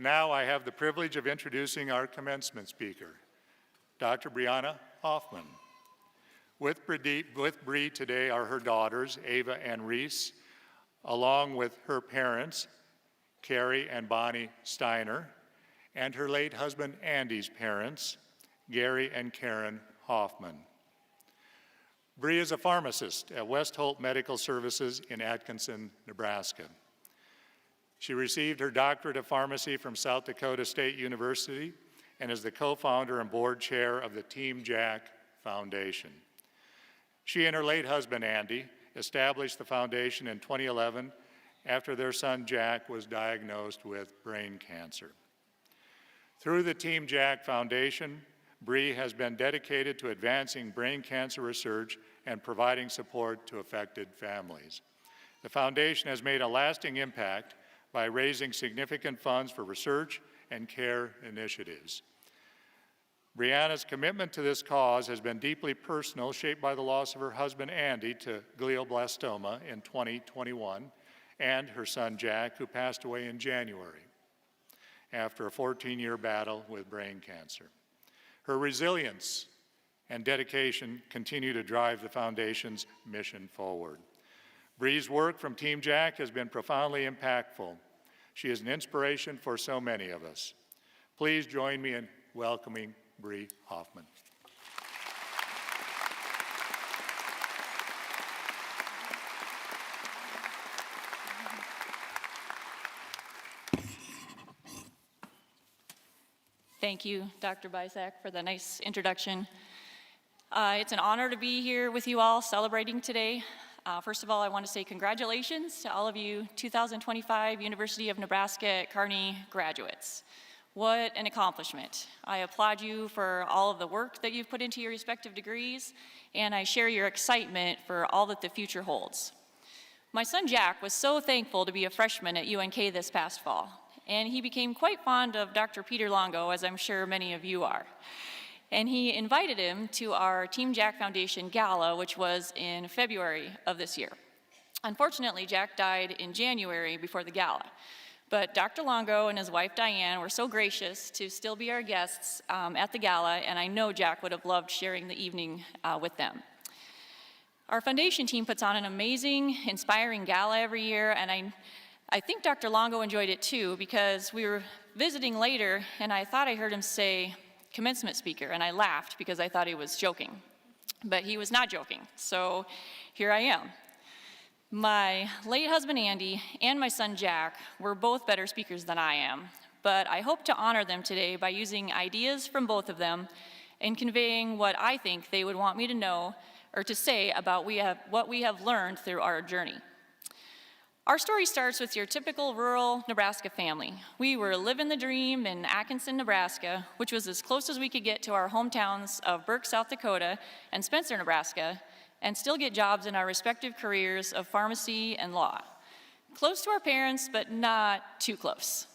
Now I have the privilege of introducing our commencement speaker, Dr. Brianna Hoffman. With Bree today are her daughters, Ava and Reese, along with her parents, Carrie and Bonnie Steiner, and her late husband Andy's parents, Gary and Karen Hoffman. Bree is a pharmacist at West Holt Medical Services in Atkinson, Nebraska. She received her doctorate of pharmacy from South Dakota State University and is the co-founder and board chair of the Team Jack Foundation. She and her late husband, Andy, established the foundation in 2011 after their son, Jack, was diagnosed with brain cancer. Through the Team Jack Foundation, Bree has been dedicated to advancing brain cancer research and providing support to affected families. The foundation has made a lasting impact by raising significant funds for research and care initiatives. Brianna's commitment to this cause has been deeply personal, shaped by the loss of her husband Andy to glioblastoma in 2021, and her son Jack, who passed away in January after a 14-year battle with brain cancer. Her resilience and dedication continue to drive the foundation's mission forward. Bree's work from Team Jack has been profoundly impactful. She is an inspiration for so many of us. Please join me in welcoming Bree Hoffman. Thank you, Dr. Bisak, for the nice introduction. It's an honor to be here with you all celebrating today. First of all, I want to say congratulations to all of you 2025 University of Nebraska at Kearney graduates. What an accomplishment. I applaud you for all of the work that you've put into your respective degrees, and I share your excitement for all that the future holds. My son Jack was so thankful to be a freshman at UNK this past fall, and he became quite fond of Dr. Peter Longo, as I'm sure many of you are. And he invited him to our Team Jack Foundation Gala, which was in February of this year. Unfortunately, Jack died in January before the gala. But Dr. Longo and his wife Diane were so gracious to still be our guests at the gala, and I know Jack would have loved sharing the evening with them. Our foundation team puts on an amazing, inspiring gala every year, and I think Dr. Longo enjoyed it too, because we were visiting later, and I thought I heard him say, commencement speaker, and I laughed because I thought he was joking. But he was not joking, so here I am. My late husband Andy and my son Jack were both better speakers than I am, but I hope to honor them today by using ideas from both of them and conveying what I think they would want me to know or to say about what we have learned through our journey. Our story starts with your typical rural Nebraska family. We were living the dream in Atkinson, Nebraska, which was as close as we could get to our hometowns of Burke, South Dakota, and Spencer, Nebraska, and still get jobs in our respective careers of pharmacy and law. Close to our parents, but not too close.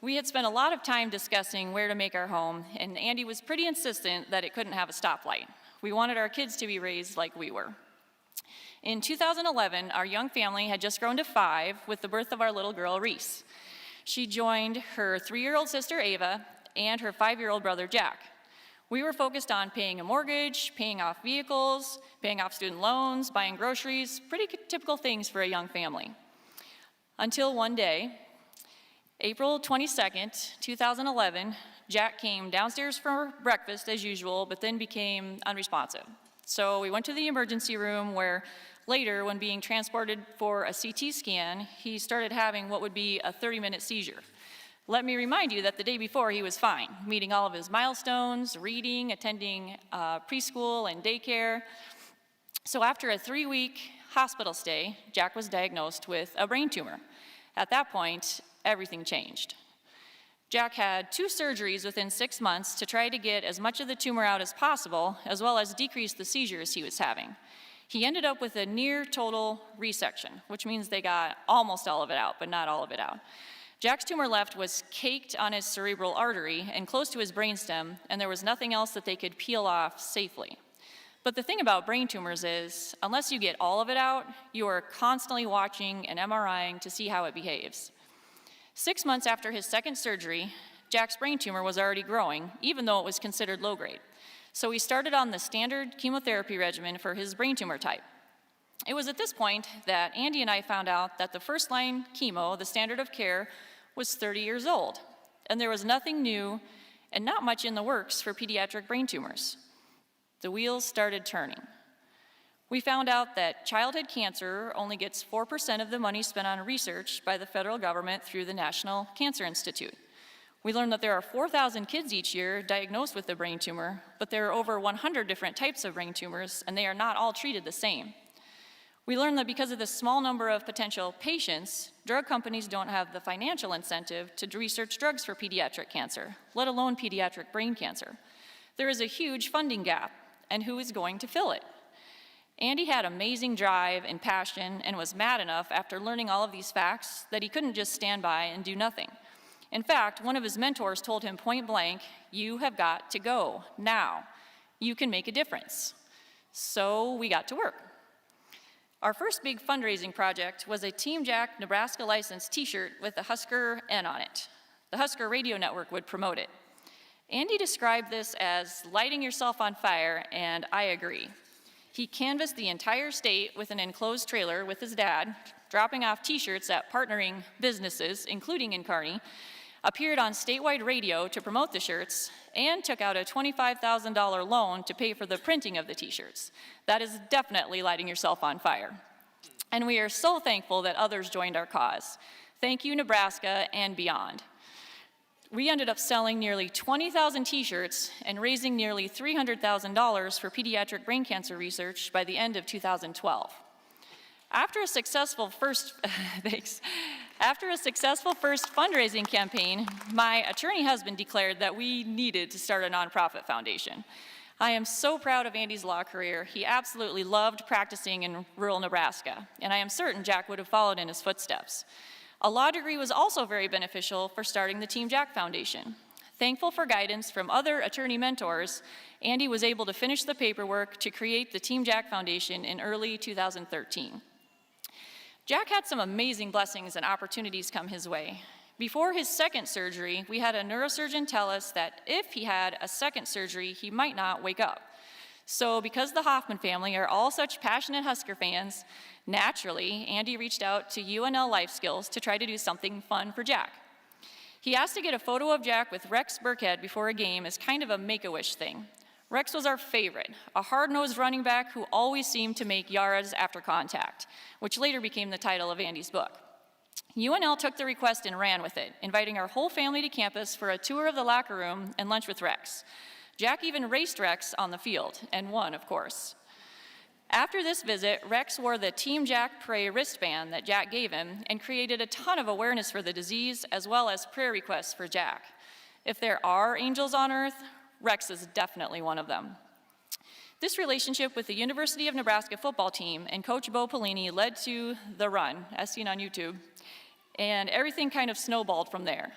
We had spent a lot of time discussing where to make our home, and Andy was pretty insistent that it couldn't have a stoplight. We wanted our kids to be raised like we were. In 2011, our young family had just grown to 5 with the birth of our little girl, Reese. She joined her 3-year-old sister, Ava, and her 5-year-old brother, Jack. We were focused on paying a mortgage, paying off vehicles, paying off student loans, buying groceries, pretty typical things for a young family. Until one day, April 22nd, 2011, Jack came downstairs for breakfast as usual, but then became unresponsive. So we went to the emergency room where later, when being transported for a CT scan, he started having what would be a 30-minute seizure. Let me remind you that the day before he was fine, meeting all of his milestones, reading, attending preschool and daycare. So after a 3-week hospital stay, Jack was diagnosed with a brain tumor. At that point, everything changed. Jack had 2 surgeries within 6 months to try to get as much of the tumor out as possible, as well as decrease the seizures he was having. He ended up with a near total resection, which means they got almost all of it out, but not all of it out. Jack's tumor left was caked on his cerebral artery and close to his brainstem, and there was nothing else that they could peel off safely. But the thing about brain tumors is, unless you get all of it out, you are constantly watching and MRIing to see how it behaves. 6 months after his second surgery, Jack's brain tumor was already growing, even though it was considered low grade. So he started on the standard chemotherapy regimen for his brain tumor type. It was at this point that Andy and I found out that the first-line chemo, the standard of care, was 30 years old, and there was nothing new and not much in the works for pediatric brain tumors. The wheels started turning. We found out that childhood cancer only gets 4% of the money spent on research by the federal government through the National Cancer Institute. We learned that there are 4,000 kids each year diagnosed with a brain tumor, but there are over 100 different types of brain tumors, and they are not all treated the same. We learned that because of the small number of potential patients, drug companies don't have the financial incentive to research drugs for pediatric cancer, let alone pediatric brain cancer. There is a huge funding gap, and who is going to fill it? Andy had amazing drive and passion and was mad enough after learning all of these facts that he couldn't just stand by and do nothing. In fact, one of his mentors told him point blank, "You have got to go now. You can make a difference." So we got to work. Our first big fundraising project was a Team Jack Nebraska licensed t-shirt with the Husker N on it. The Husker radio network would promote it. Andy described this as lighting yourself on fire, and I agree. He canvassed the entire state with an enclosed trailer with his dad, dropping off t-shirts at partnering businesses, including in Kearney, appeared on statewide radio to promote the shirts, and took out a $25,000 loan to pay for the printing of the t-shirts. That is definitely lighting yourself on fire. And we are so thankful that others joined our cause. Thank you, Nebraska, and beyond. We ended up selling nearly 20,000 t-shirts and raising nearly $300,000 for pediatric brain cancer research by the end of 2012. After a successful first fundraising campaign, my attorney husband declared that we needed to start a nonprofit foundation. I am so proud of Andy's law career. He absolutely loved practicing in rural Nebraska, and I am certain Jack would have followed in his footsteps. A law degree was also very beneficial for starting the Team Jack Foundation. Thankful for guidance from other attorney mentors, Andy was able to finish the paperwork to create the Team Jack Foundation in early 2013. Jack had some amazing blessings and opportunities come his way. Before his second surgery, we had a neurosurgeon tell us that if he had a second surgery, he might not wake up. So because the Hoffman family are all such passionate Husker fans, naturally, Andy reached out to UNL Life Skills to try to do something fun for Jack. He asked to get a photo of Jack with Rex Burkhead before a game as kind of a make-a-wish thing. Rex was our favorite, a hard-nosed running back who always seemed to make yards after contact, which later became the title of Andy's book. UNL took the request and ran with it, inviting our whole family to campus for a tour of the locker room and lunch with Rex. Jack even raced Rex on the field, and won, of course. After this visit, Rex wore the Team Jack Pray wristband that Jack gave him and created a ton of awareness for the disease as well as prayer requests for Jack. If there are angels on earth, Rex is definitely one of them. This relationship with the University of Nebraska football team and Coach Bo Pelini led to The Run, as seen on YouTube, and everything kind of snowballed from there.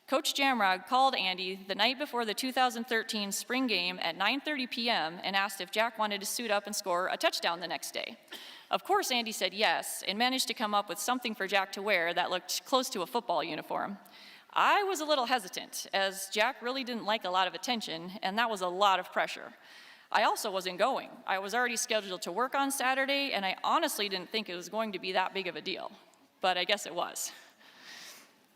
Coach Jamrog called Andy the night before the 2013 spring game at 9:30 p.m. and asked if Jack wanted to suit up and score a touchdown the next day. Of course, Andy said yes and managed to come up with something for Jack to wear that looked close to a football uniform. I was a little hesitant, as Jack really didn't like a lot of attention, and that was a lot of pressure. I also wasn't going. I was already scheduled to work on Saturday, and I honestly didn't think it was going to be that big of a deal, but I guess it was.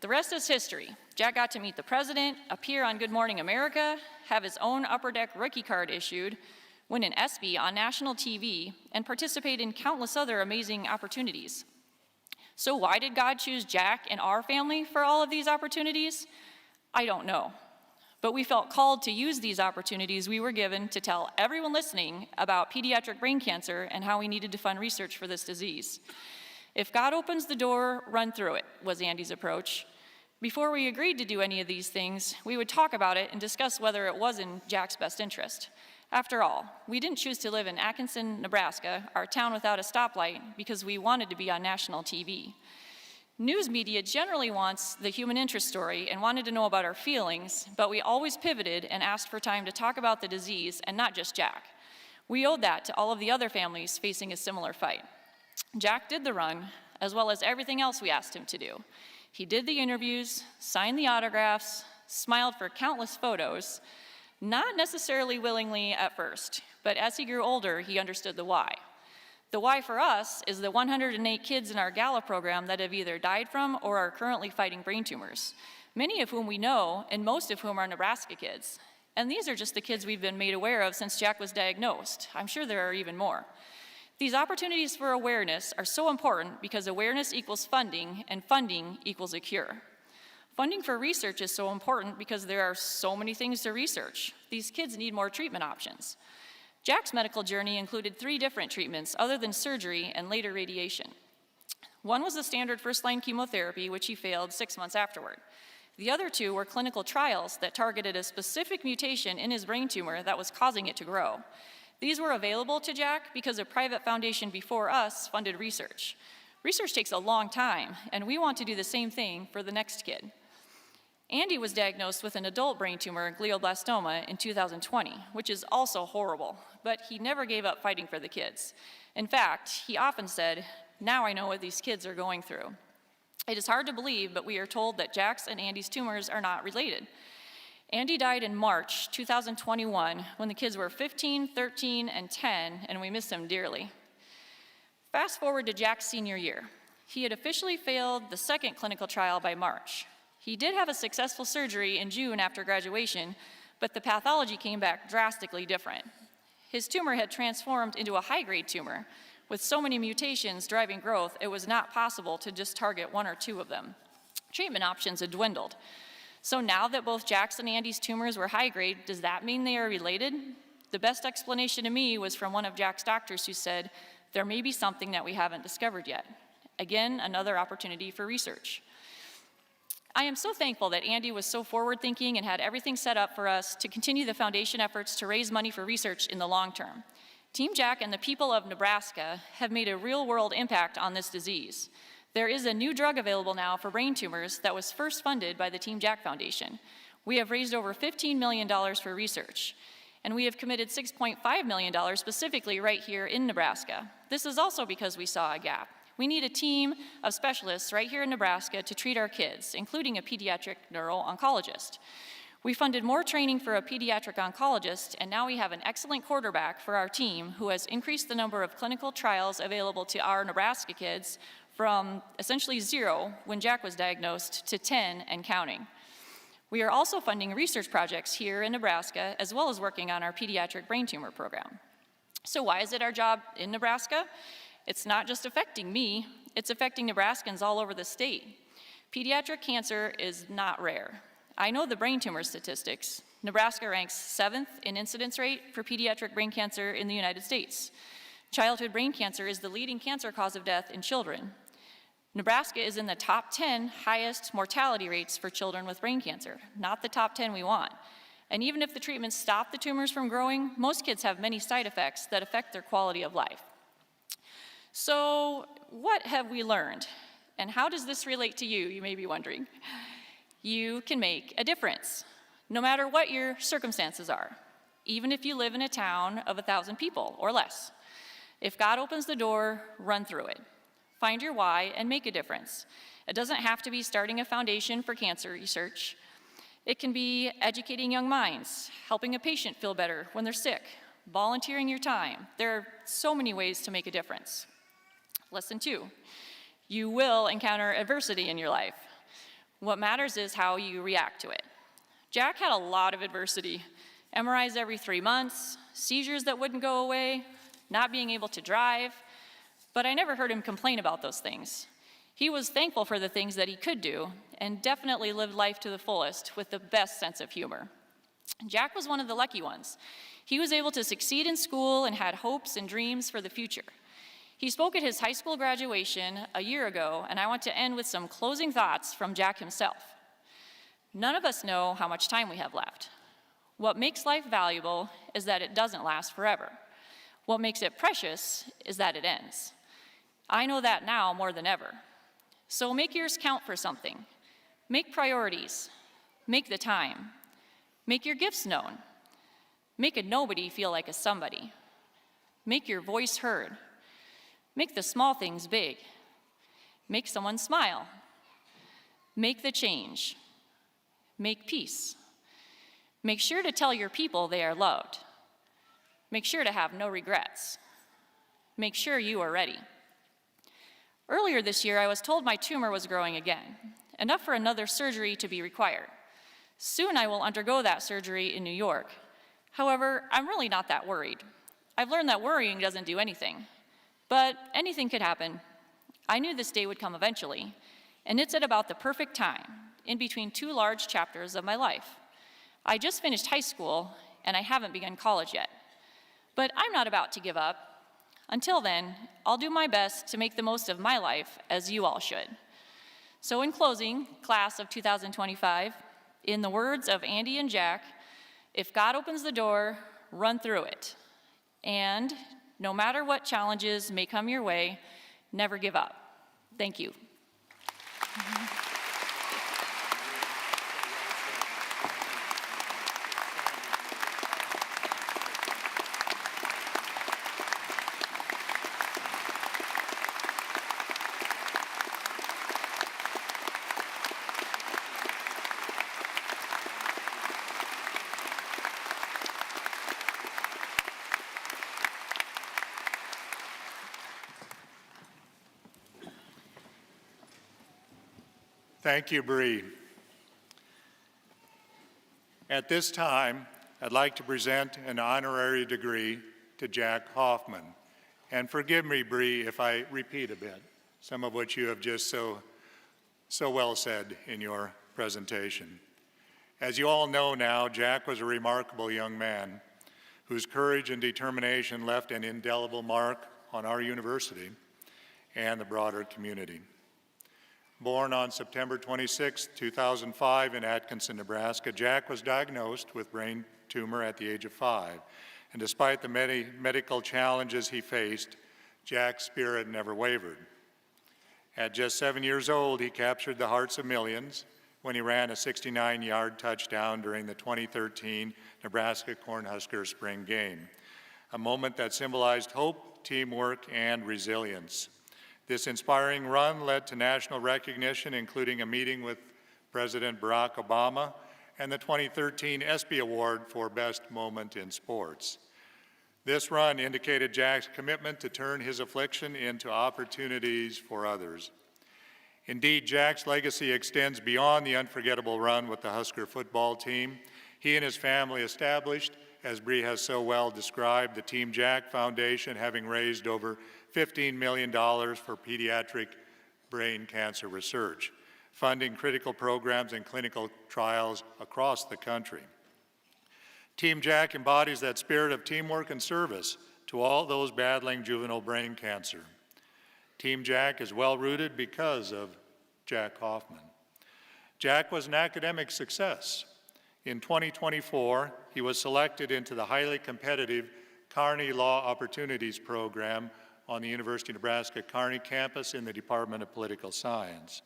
The rest is history. Jack got to meet the president, appear on Good Morning America, have his own Upper Deck rookie card issued, win an ESPY on national TV, and participate in countless other amazing opportunities. So why did God choose Jack and our family for all of these opportunities? I don't know. But we felt called to use these opportunities we were given to tell everyone listening about pediatric brain cancer and how we needed to fund research for this disease. If God opens the door, run through it, was Andy's approach. Before we agreed to do any of these things, we would talk about it and discuss whether it was in Jack's best interest. After all, we didn't choose to live in Atkinson, Nebraska, our town without a stoplight, because we wanted to be on national TV. News media generally wants the human interest story and wanted to know about our feelings, but we always pivoted and asked for time to talk about the disease and not just Jack. We owed that to all of the other families facing a similar fight. Jack did the run, as well as everything else we asked him to do. He did the interviews, signed the autographs, smiled for countless photos, not necessarily willingly at first, but as he grew older, he understood the why. The why for us is the 108 kids in our gala program that have either died from or are currently fighting brain tumors, many of whom we know, and most of whom are Nebraska kids. And these are just the kids we've been made aware of since Jack was diagnosed. I'm sure there are even more. These opportunities for awareness are so important because awareness equals funding, and funding equals a cure. Funding for research is so important because there are so many things to research. These kids need more treatment options. Jack's medical journey included 3 different treatments other than surgery and later radiation. One was the standard first-line chemotherapy, which he failed 6 months afterward. The other 2 were clinical trials that targeted a specific mutation in his brain tumor that was causing it to grow. These were available to Jack because a private foundation before us funded research. Research takes a long time, and we want to do the same thing for the next kid. Andy was diagnosed with an adult brain tumor, glioblastoma, in 2020, which is also horrible, but he never gave up fighting for the kids. In fact, he often said, "Now I know what these kids are going through." It is hard to believe, but we are told that Jack's and Andy's tumors are not related. Andy died in March 2021 when the kids were 15, 13, and 10, and we miss him dearly. Fast forward to Jack's senior year. He had officially failed the 2nd clinical trial by March. He did have a successful surgery in June after graduation, but the pathology came back drastically different. His tumor had transformed into a high-grade tumor. With so many mutations driving growth, it was not possible to just target 1 or 2 of them. Treatment options had dwindled. So now that both Jack's and Andy's tumors were high-grade, does that mean they are related? The best explanation to me was from one of Jack's doctors who said, "There may be something that we haven't discovered yet." Again, another opportunity for research. I am so thankful that Andy was so forward-thinking and had everything set up for us to continue the foundation efforts to raise money for research in the long term. Team Jack and the people of Nebraska have made a real-world impact on this disease. There is a new drug available now for brain tumors that was first funded by the Team Jack Foundation. We have raised over $15 million for research, and we have committed $6.5 million specifically right here in Nebraska. This is also because we saw a gap. We need a team of specialists right here in Nebraska to treat our kids, including a pediatric neuro-oncologist. We funded more training for a pediatric oncologist, and now we have an excellent quarterback for our team who has increased the number of clinical trials available to our Nebraska kids from essentially 0 when Jack was diagnosed to 10 and counting. We are also funding research projects here in Nebraska, as well as working on our pediatric brain tumor program. So why is it our job in Nebraska? It's not just affecting me, it's affecting Nebraskans all over the state. Pediatric cancer is not rare. I know the brain tumor statistics. Nebraska ranks 7th in incidence rate for pediatric brain cancer in the United States. Childhood brain cancer is the leading cancer cause of death in children. Nebraska is in the top 10 highest mortality rates for children with brain cancer, not the top 10 we want. And even if the treatments stop the tumors from growing, most kids have many side effects that affect their quality of life. So what have we learned? And how does this relate to you may be wondering. You can make a difference, no matter what your circumstances are, even if you live in a town of 1,000 people or less. If God opens the door, run through it. Find your why and make a difference. It doesn't have to be starting a foundation for cancer research. It can be educating young minds, helping a patient feel better when they're sick, volunteering your time. There are so many ways to make a difference. Lesson 2, you will encounter adversity in your life. What matters is how you react to it. Jack had a lot of adversity. MRIs every 3 months, seizures that wouldn't go away, not being able to drive, but I never heard him complain about those things. He was thankful for the things that he could do and definitely lived life to the fullest with the best sense of humor. Jack was one of the lucky ones. He was able to succeed in school and had hopes and dreams for the future. He spoke at his high school graduation a year ago, and I want to end with some closing thoughts from Jack himself. None of us know how much time we have left. What makes life valuable is that it doesn't last forever. What makes it precious is that it ends. I know that now more than ever. So make yours count for something. Make priorities. Make the time. Make your gifts known. Make a nobody feel like a somebody. Make your voice heard. Make the small things big. Make someone smile. Make the change. Make peace. Make sure to tell your people they are loved. Make sure to have no regrets. Make sure you are ready. Earlier this year, I was told my tumor was growing again, enough for another surgery to be required. Soon I will undergo that surgery in New York. However, I'm really not that worried. I've learned that worrying doesn't do anything, but anything could happen. I knew this day would come eventually, and it's at about the perfect time, in between two large chapters of my life. I just finished high school, and I haven't begun college yet. But I'm not about to give up. Until then, I'll do my best to make the most of my life, as you all should. So in closing, class of 2025, in the words of Andy and Jack, if God opens the door, run through it. And no matter what challenges may come your way, never give up. Thank you. Thank you, Bree. At this time, I'd like to present an honorary degree to Jack Hoffman. And forgive me, Bree, if I repeat a bit, some of what you have just so well said in your presentation. As you all know now, Jack was a remarkable young man whose courage and determination left an indelible mark on our university and the broader community. Born on September 26, 2005 in Atkinson, Nebraska, Jack was diagnosed with brain tumor at the age of 5. And despite the many medical challenges he faced, Jack's spirit never wavered. At just 7 years old, he captured the hearts of millions when he ran a 69-yard touchdown during the 2013 Nebraska Cornhusker spring game, a moment that symbolized hope, teamwork, and resilience. This inspiring run led to national recognition, including a meeting with President Barack Obama and the 2013 ESPY Award for Best Moment in Sports. This run indicated Jack's commitment to turn his affliction into opportunities for others. Indeed, Jack's legacy extends beyond the unforgettable run with the Husker football team. He and his family established, as Bree has so well described, the Team Jack Foundation, having raised over $15 million for pediatric brain cancer research, funding critical programs and clinical trials across the country. Team Jack embodies that spirit of teamwork and service to all those battling juvenile brain cancer. Team Jack is well-rooted because of Jack Hoffman. Jack was an academic success. In 2024, he was selected into the highly competitive Kearney Law Opportunities Program on the University of Nebraska Kearney campus in the Department of Political Science.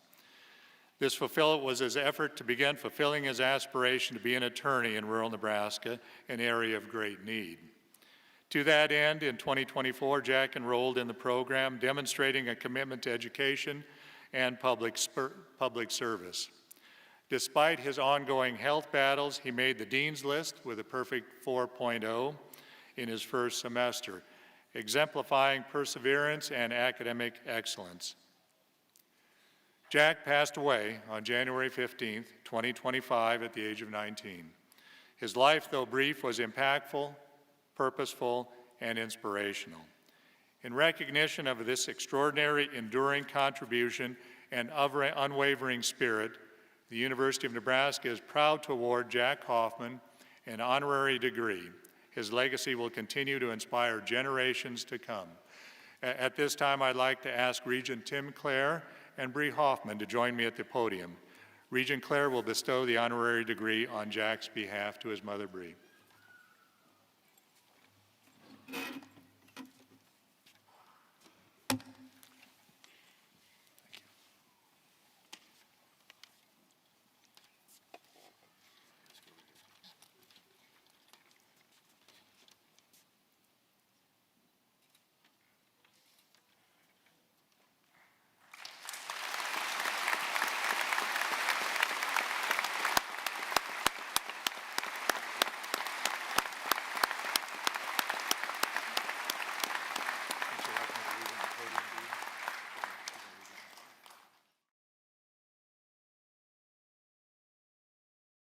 This was his effort to begin fulfilling his aspiration to be an attorney in rural Nebraska, an area of great need. To that end, in 2024, Jack enrolled in the program, demonstrating a commitment to education and public service. Despite his ongoing health battles, he made the Dean's List with a perfect 4.0 in his first semester, exemplifying perseverance and academic excellence. Jack passed away on January 15, 2025 at the age of 19. His life, though brief, was impactful, purposeful, and inspirational. In recognition of this extraordinary, enduring contribution and unwavering spirit, the University of Nebraska is proud to award Jack Hoffman an honorary degree. His legacy will continue to inspire generations to come. At this time, I'd like to ask Regent Tim Clare and Bree Hoffman to join me at the podium. Regent Clare will bestow the honorary degree on Jack's behalf to his mother, Bree.